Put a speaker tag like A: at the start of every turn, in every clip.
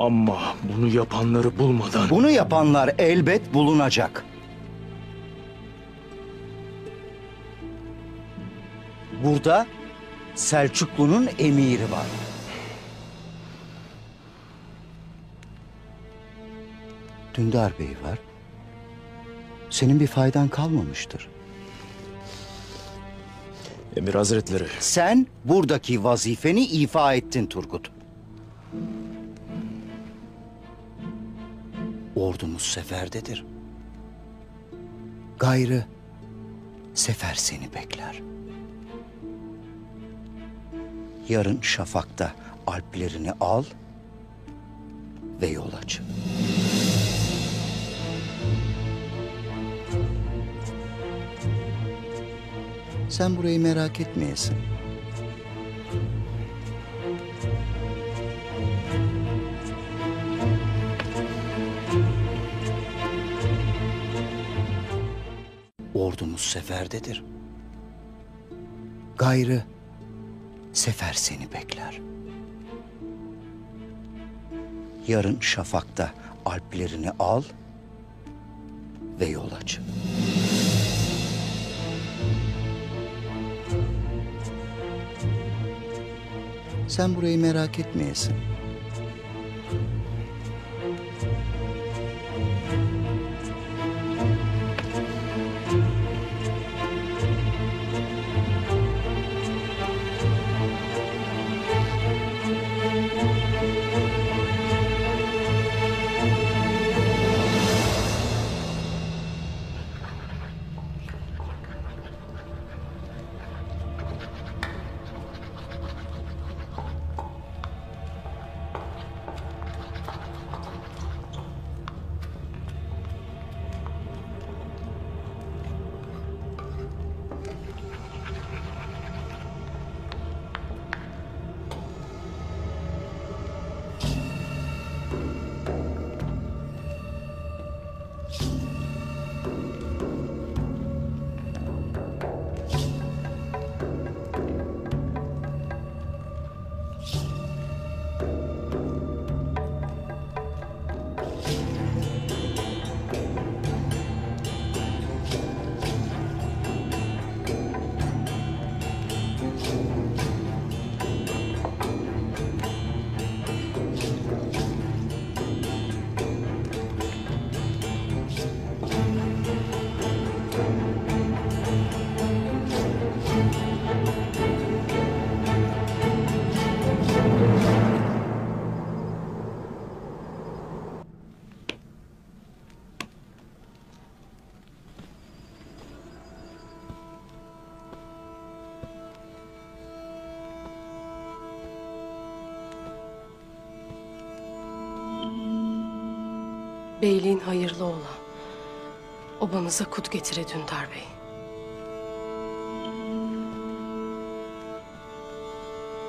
A: Ama bunu yapanları bulmadan...
B: Bunu yapanlar elbet bulunacak. Burada Selçuklu'nun emiri var. Dündar Bey var. Senin bir faydan kalmamıştır.
A: Emir Hazretleri.
B: Sen buradaki vazifeni ifa ettin Turgut. Ordumuz seferdedir. Gayrı sefer seni bekler. Yarın şafakta alplerini al ve yol aç. Sen burayı merak etmeyesin. Ordumuz seferdedir. Gayrı sefer seni bekler. Yarın şafakta alplerini al ve yol aç. Sen burayı merak etmeyesin.
C: Beyliğin hayırlı ola. Obanıza kut getire Dündar Bey.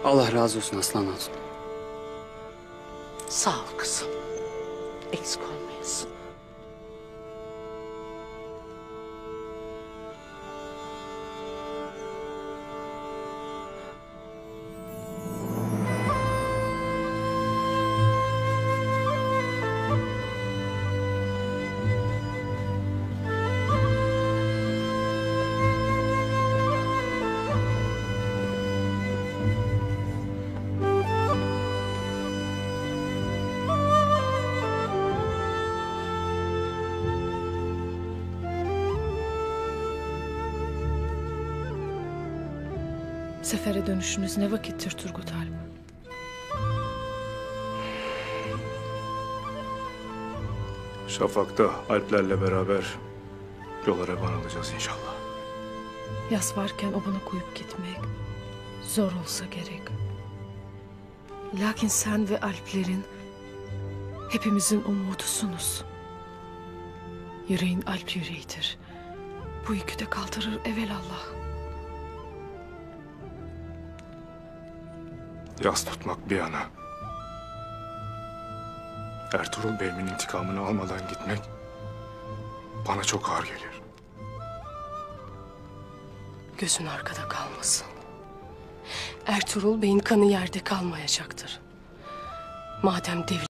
D: Allah razı olsun Aslan Hatun.
C: Sağ ol kızım. Eksik olmayasın.
E: Sefere dönüşünüz ne vakittir Turgut Alp?
A: Şafak'ta Alplerle beraber yola revan alacağız inşallah.
E: Yas varken obana koyup gitmek zor olsa gerek. Lakin sen ve Alplerin hepimizin umudusunuz. Yüreğin Alp yüreğidir. Bu yükü de kaldırır evelallah.
A: Yas tutmak bir yana. Ertuğrul Bey'imin intikamını almadan gitmek bana çok ağır gelir.
C: Gözün arkada kalmasın. Ertuğrul Bey'in kanı yerde kalmayacaktır. Madem devlet